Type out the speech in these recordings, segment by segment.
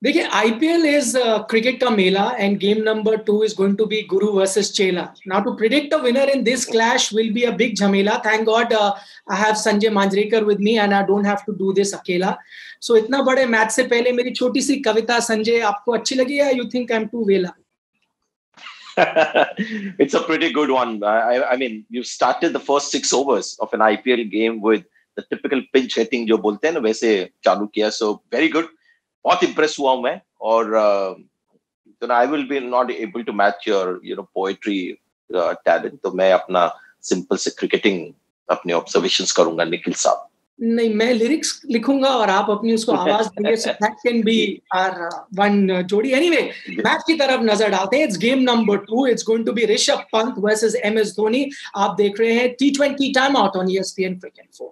देखिए, IPL is cricket का mela and game number 2 is going to be guru versus chela. Now to predict a winner in this clash will be a big jhamela. Thank God I have Sanjay Manjrekar with me and I don't have to do this अकेला. So इतना बड़े match से पहले मेरी छोटी सी कविता संजय आपको अच्छी लगी या you think I am too वेला? It's a pretty good one. I mean, you started the first 6 overs of an IPL game with the typical pinch hitting जो बोलते हैं ना वैसे चालू किया. So very good. बहुत impress हुआ हूँ मैं और I will be not able to match your poetry talent. तो मैं अपना simple से cricketing अपने observations करूँगा निखिल साहब. नहीं, मैं लिरिक्स लिखूंगा और आप अपनी उसको आवाज देंगे. So that can be our one जोड़ी. एनीवे, मैच की तरफ नजर डालते हैं. It's game number 2. It's going to be Rishabh Pant versus MS Dhoni. आप देख रहे हैं T20 time out on ESPN cricket 4.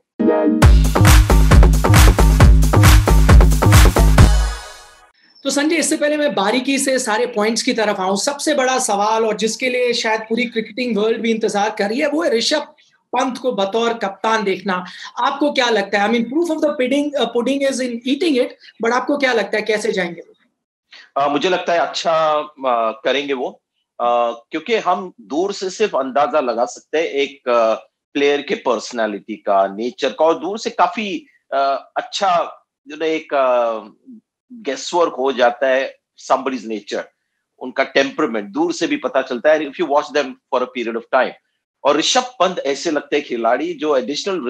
तो संजय, इससे पहले मैं बारीकी से सारे पॉइंट्स की तरफ आऊं, सबसे बड़ा सवाल और जिसके लिए शायद पूरी क्रिकेटिंग वर्ल्ड भी इंतजार कर रही है वो है ऋषभ पंत को बतौर कप्तान देखना. आपको क्या लगता है? I mean, proof of the pudding is in eating it, but आपको क्या लगता है कैसे जाएंगे वो? मुझे लगता है अच्छा करेंगे वो, क्योंकि हम दूर से सिर्फ अंदाजा लगा सकते हैं एक प्लेयर के पर्सनालिटी का, नेचर का, और दूर से काफी अच्छा एक गेसवर्क हो जाता है somebody's nature, उनका टेम्परामेंट दूर से भी पता चलता है if you watch them for a period of time. और ऋषभ पंत ऐसे लगते हैं खिलाड़ी जो एडिशनल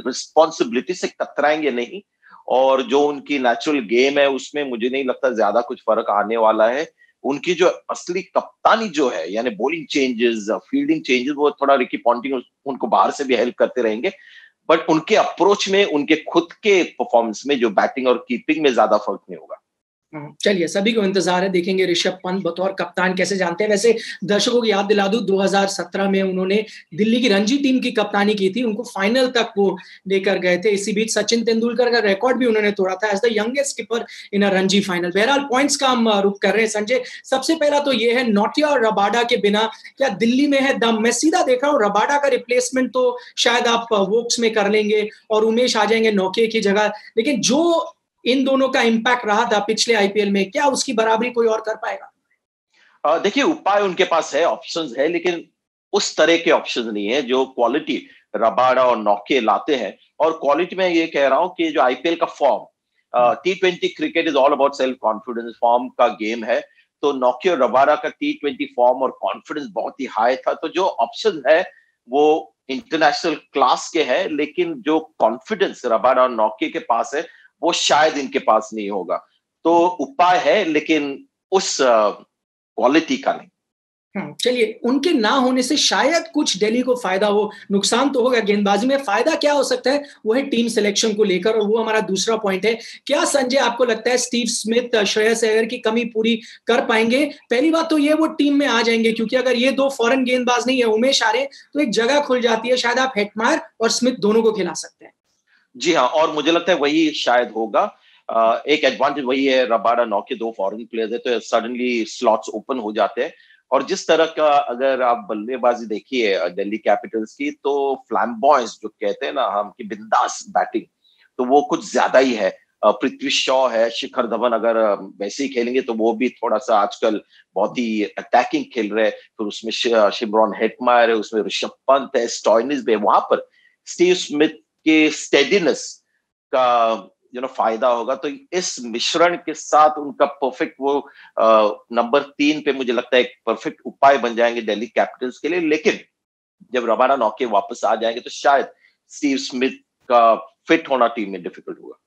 रिस्पॉन्सिबिलिटी से कतराएंगे नहीं, और जो उनकी नेचुरल गेम है उसमें मुझे नहीं लगता ज्यादा कुछ फर्क आने वाला है. उनकी जो असली कप्तानी जो है, यानी बॉलिंग चेंजेस, फील्डिंग चेंजेस, वो थोड़ा रिकी पॉन्टिंग उनको बाहर से भी हेल्प करते रहेंगे, बट उनके अप्रोच में, उनके खुद के परफॉर्मेंस में जो बैटिंग और कीपिंग में ज्यादा फर्क नहीं होगा. चलिए, सभी को इंतजार है, देखेंगे ऋषभ पंत बतौर कप्तान कैसे जानते हैं. वैसे दर्शकों को याद दिला दूं, 2017 में उन्होंने दिल्ली की रणजी टीम की कप्तानी की थी, उनको फाइनल तक वो लेकर गए थे. इसी बीच सचिन तेंदुलकर का रिकॉर्ड भी उन्होंने तोड़ा था as the youngest keeper in a Ranji final. बहरहाल पॉइंट्स का हम रुख कर रहे हैं. संजय, सबसे पहला तो ये है, नोटिया और रबाडा के बिना क्या दिल्ली में है दम? मैं सीधा देख रहा हूँ, रबाडा का रिप्लेसमेंट तो शायद आप वोक्स में कर लेंगे और उमेश आ जाएंगे नौके की जगह, लेकिन जो इन दोनों का इंपैक्ट रहा था पिछले आईपीएल में, क्या उसकी बराबरी कोई और कर पाएगा? देखिए, उपाय उनके पास है, ऑप्शंस है, लेकिन उस तरह के ऑप्शंस नहीं है जो क्वालिटी रबाडा और नौके लाते हैं. और क्वालिटी में ये कह रहा हूं कि जो आईपीएल का form, T20 cricket is all about self confidence, form का गेम है. तो नौके और रबाडा का T20 फॉर्म और कॉन्फिडेंस बहुत ही हाई था. तो जो ऑप्शन है वो इंटरनेशनल क्लास के है, लेकिन जो कॉन्फिडेंस रबाडा और नौके के पास है वो शायद इनके पास नहीं होगा. तो उपाय है, लेकिन उस क्वालिटी का नहीं. चलिए, उनके ना होने से शायद कुछ दिल्ली को फायदा हो, नुकसान तो होगा गेंदबाजी में. फायदा क्या हो सकता है वो है टीम सिलेक्शन को लेकर, और वो हमारा दूसरा पॉइंट है. क्या संजय आपको लगता है स्टीव स्मिथ, श्रेयस अय्यर की कमी पूरी कर पाएंगे? पहली बात तो ये, वो टीम में आ जाएंगे, क्योंकि अगर ये दो फॉरेन गेंदबाज नहीं है, उमेश आ रहे, तो एक जगह खुल जाती है. शायद आप हेटमायर और स्मिथ दोनों को खिला सकते हैं. जी हाँ, और मुझे लगता है वही शायद होगा. एक एडवांटेज वही है, रबाडा नौके दो फॉरेन प्लेयर्स है, तो सडनली स्लॉट्स ओपन हो जाते हैं. और जिस तरह का अगर आप बल्लेबाजी देखिए दिल्ली कैपिटल्स की, तो फ्लैम्बॉयंस जो कहते हैं ना हम, कि बिंदास बैटिंग, तो वो कुछ ज्यादा ही है. पृथ्वी शॉ है, शिखर धवन अगर वैसे ही खेलेंगे तो वो भी थोड़ा सा आजकल बहुत ही अटैकिंग खेल रहे हैं. फिर उसमें शिमरॉन हेटमायर है, उसमें ऋषभ पंत है, स्टॉइनिस भी है. वहां पर स्टीव स्मिथ के स्टेडीनेस का फायदा होगा. तो इस मिश्रण के साथ उनका परफेक्ट वो नंबर 3 पे मुझे लगता है एक परफेक्ट उपाय बन जाएंगे दिल्ली कैपिटल्स के लिए. लेकिन जब रबाडा नौके वापस आ जाएंगे तो शायद स्टीव स्मिथ का फिट होना टीम में डिफिकल्ट होगा.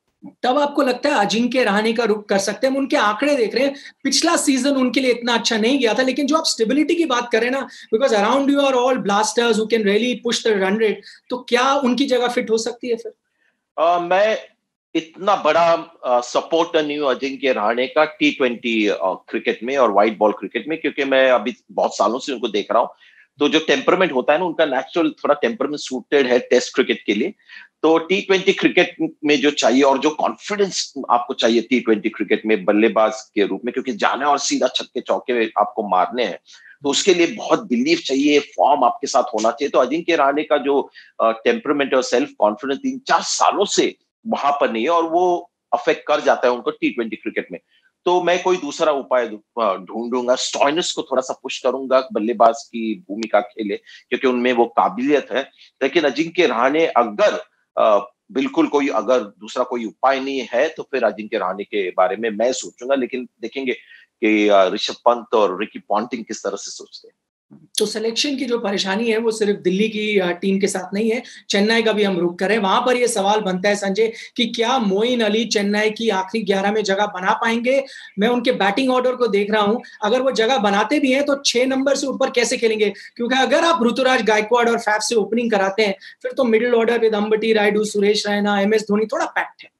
तब आपको लगता है अजिंक्य रहाणे का रुख कर सकते हैं? हम उनके आंकड़े देख रहे हैं, पिछला सीजन उनके लिए इतना अच्छा नहीं गया था, लेकिन जो आप स्टेबिलिटी की बात करें ना, because around you are all blasters who can really push the run rate, तो क्या उनकी जगह फिट हो सकती है फिर? मैं इतना बड़ा सपोर्टर नहीं हूं अजिंक्य रहाणे का T20 क्रिकेट में और व्हाइट बॉल क्रिकेट में, क्योंकि मैं अभी बहुत सालों से उनको देख रहा हूं. तो जो टेम्परामेंट होता है ना उनका, नेचुरल थोड़ा टेम्परामेंट सूटेड है टेस्ट क्रिकेट के लिए. तो T20 क्रिकेट में जो चाहिए और जो कॉन्फिडेंस आपको चाहिए T20 क्रिकेट में बल्लेबाज के रूप में, क्योंकि जाना और सीधा छक्के चौके आपको मारने हैं, तो उसके लिए बहुत बिलीफ चाहिए, फॉर्म आपके साथ होना चाहिए. तो अजिंक्य रहाणे का जो टेम्परामेंट और सेल्फ कॉन्फिडेंस 3-4 सालों से वहां पर नहीं है, और वो अफेक्ट कर जाता है उनको T20 क्रिकेट में। तो मैं कोई दूसरा उपाय ढूंढूंगा, स्टॉइनिस को थोड़ा सा पुश करूंगा बल्लेबाज की भूमिका खेले, क्योंकि उनमें वो काबिलियत है। लेकिन अजिंक्य रहाणे अगर बिल्कुल कोई अगर दूसरा कोई उपाय नहीं है तो फिर अजिंक्य रहाणे के बारे में मैं सोचूंगा, लेकिन देखेंगे कि ऋषभ पंत और रिकी पॉन्टिंग किस तरह से सोचते हैं। तो सिलेक्शन की जो परेशानी है वो सिर्फ दिल्ली की टीम के साथ नहीं है, चेन्नई का भी हम रुख करें। वहां पर ये सवाल बनता है संजय कि क्या मोइन अली चेन्नई की आखिरी 11 में जगह बना पाएंगे? मैं उनके बैटिंग ऑर्डर को देख रहा हूं, अगर वो जगह बनाते भी हैं तो 6 नंबर से ऊपर कैसे खेलेंगे? क्योंकि अगर आप ऋतुराज गायकवाड़ और फैफ से ओपनिंग कराते हैं, फिर तो middle order with Ambati Rayudu, Suresh Raina, MS Dhoni थोड़ा पैक्ड है।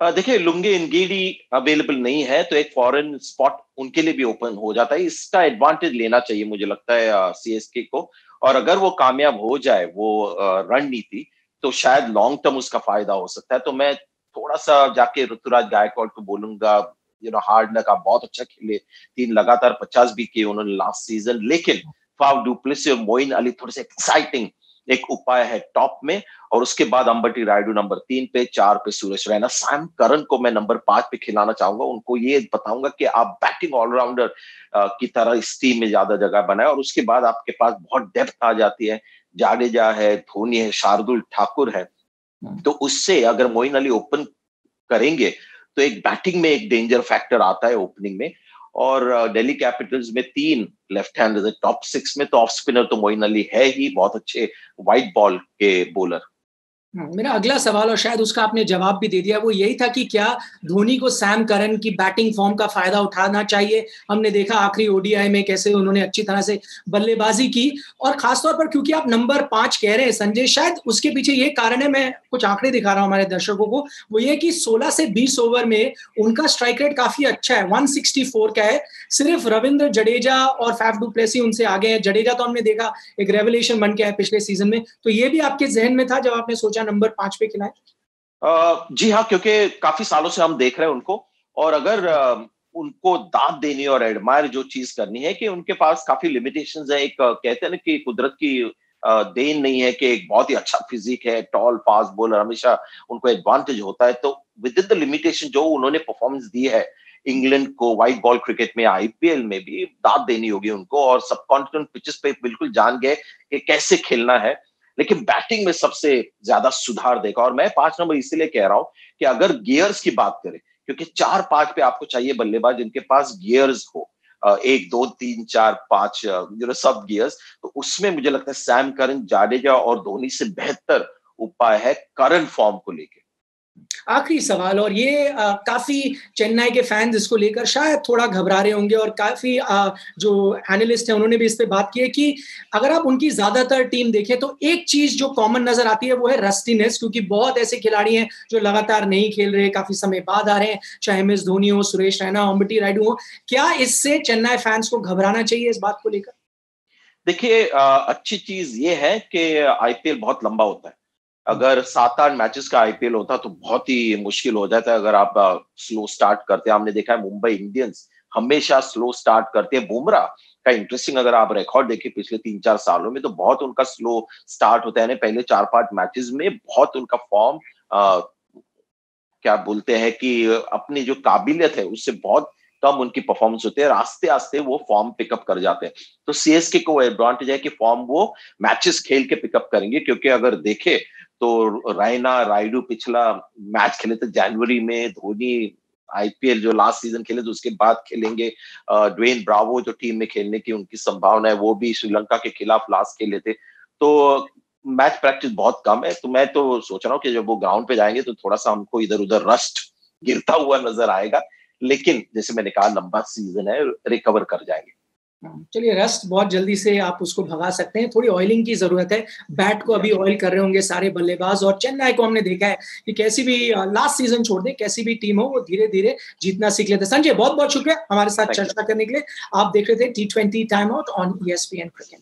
देखिए, लुंगी इंगीडी अवेलेबल नहीं है तो एक फॉरेन स्पॉट उनके लिए भी ओपन हो जाता है। इसका एडवांटेज लेना चाहिए मुझे लगता है सीएसके को। और अगर वो कामयाब हो जाए वो रणनीति, तो शायद लॉन्ग टर्म उसका फायदा हो सकता है। तो मैं थोड़ा सा जाके ऋतुराज गायकवाड़ को बोलूंगा, हार्ड लक, आप बहुत अच्छा खेले, 3 लगातार 50 भी किए उन्होंने लास्ट सीजन, लेकिन फाफ डुप्लेसी और मोइन अली थोड़े से एक्साइटिंग एक उपाय है टॉप में। और उसके बाद अंबटी रायडू नंबर 3 पे, 4 पे सुरेश रैना, सैम करन को मैं नंबर 5 पे खिलाना चाहूंगा। उनको ये बताऊंगा कि आप बैटिंग ऑलराउंडर की तरह इस टीम में ज्यादा जगह बनाए। और उसके बाद आपके पास बहुत डेप्थ आ जाती है, जाडेजा है, धोनी है, शार्दुल ठाकुर है। तो उससे अगर मोइन अली ओपन करेंगे तो एक बैटिंग में एक डेंजर फैक्टर आता है ओपनिंग में। और दिल्ली कैपिटल्स में 3 लेफ्ट हैंडर्स है टॉप 6 में, तो ऑफ स्पिनर तो मोइन अली है ही, बहुत अच्छे व्हाइट बॉल के बॉलर। मेरा अगला सवाल, और शायद उसका आपने जवाब भी दे दिया, वो यही था कि क्या धोनी को सैम करन की बैटिंग फॉर्म का फायदा उठाना चाहिए? हमने देखा आखिरी ओडीआई में कैसे उन्होंने अच्छी तरह से बल्लेबाजी की, और खासतौर पर क्योंकि आप नंबर 5 कह रहे हैं संजय, शायद उसके पीछे ये कारण है, मैं कुछ आंकड़े दिखा रहा हूं हमारे दर्शकों को, वो ये कि 16 से 20 ओवर में उनका स्ट्राइक रेट काफी अच्छा है, 164 का है। सिर्फ रविंद्र जडेजा और फैफ डु प्लेसी उनसे आगे हैं। जडेजा तो हमने देखा एक रेवलेशन बन के आए पिछले सीजन में। तो ये भी आपके जहन में था जब आपने सोचा नंबर 5 पे खिलाए? जी हाँ, क्योंकि काफी सालों से हम देख रहे हैं उनको। और अगर उनको दाद देनी और एडमायर जो चीज करनी है कि उनके पास काफी लिमिटेशंस है। एक कहते हैं ना कि कुदरत की देन नहीं है कि एक बहुत ही अच्छा फिजिक है, टॉल फास्ट बॉलर, हमेशा उनको एडवांटेज होता है। तो विद इन द लिमिटेशन जो उन्होंने परफॉर्मेंस दी है इंग्लैंड को व्हाइट बॉल क्रिकेट में, आईपीएल में भी दाद देनी होगी उनको। और सब कॉन्टिनेंट पिचेस पे बिल्कुल जान गए कि कैसे खेलना है। लेकिन बैटिंग में सबसे ज्यादा सुधार देखा। और मैं 5 नंबर इसीलिए कह रहा हूं कि अगर गियर्स की बात करें, क्योंकि 4-5 पे आपको चाहिए बल्लेबाज जिनके पास गियर्स हो, 1 2 3 4 5 सब गियर्स। तो उसमें मुझे लगता है सैम करन, जाडेजा और धोनी से बेहतर उपाय है करंट फॉर्म को लेके। आखिरी सवाल, और ये काफी चेन्नई के फैंस इसको लेकर शायद थोड़ा घबरा रहे होंगे, और काफी जो एनालिस्ट हैं उन्होंने भी इस पे बात की है कि अगर आप उनकी ज्यादातर टीम देखें तो एक चीज जो कॉमन नजर आती है वो है रस्टीनेस, क्योंकि बहुत ऐसे खिलाड़ी हैं जो लगातार नहीं खेल रहे, काफी समय बाद आ रहे हैं, चाहे एमएस धोनी हो, सुरेश रैना, अंबटी रायडू हो। क्या इससे चेन्नई फैंस को घबराना चाहिए इस बात को लेकर? देखिए, अच्छी चीज ये है कि आईपीएल बहुत लंबा होता है। अगर 7-8 मैचेस का आईपीएल होता तो बहुत ही मुश्किल हो जाता है अगर आप स्लो स्टार्ट करते हैं। हमने देखा है मुंबई इंडियंस हमेशा स्लो स्टार्ट करते हैं। बुमराह का इंटरेस्टिंग अगर आप रिकॉर्ड देखें पिछले 3-4 सालों में, तो बहुत उनका स्लो स्टार्ट होता है। पहले 4-5 मैचेस में बहुत उनका फॉर्म, क्या बोलते हैं कि अपनी जो काबिलियत है उससे बहुत कम उनकी परफॉर्मेंस होती है। आस्ते आस्ते वो फॉर्म पिकअप कर जाते हैं। तो सीएसके को एडवांटेज है कि फॉर्म वो मैचेस खेल के पिकअप करेंगे। क्योंकि अगर देखे तो रैना, रायडू पिछला मैच खेले थे जनवरी में, धोनी आईपीएल जो लास्ट सीजन खेले तो उसके बाद खेलेंगे। ड्वेन ब्रावो जो टीम में खेलने की उनकी संभावना है, वो भी श्रीलंका के खिलाफ लास्ट खेले थे। तो मैच प्रैक्टिस बहुत कम है। तो मैं तो सोच रहा हूँ कि जब वो ग्राउंड पे जाएंगे तो थोड़ा सा हमको इधर उधर रस्ट गिरता हुआ नजर आएगा। लेकिन जैसे मैंने कहा लंबा सीजन है, रिकवर कर जाएंगे। चलिए, रस्ट बहुत जल्दी से आप उसको भगा सकते हैं, थोड़ी ऑयलिंग की जरूरत है। बैट को अभी ऑयल कर रहे होंगे सारे बल्लेबाज, और चेन्नई को हमने देखा है कि कैसी भी लास्ट सीजन छोड़ दे, कैसी भी टीम हो वो धीरे धीरे जीतना सीख लेते हैं। संजय, बहुत बहुत शुक्रिया हमारे साथ चर्चा करने के लिए। आप देख रहे थे T20 time out on ESPN cricket.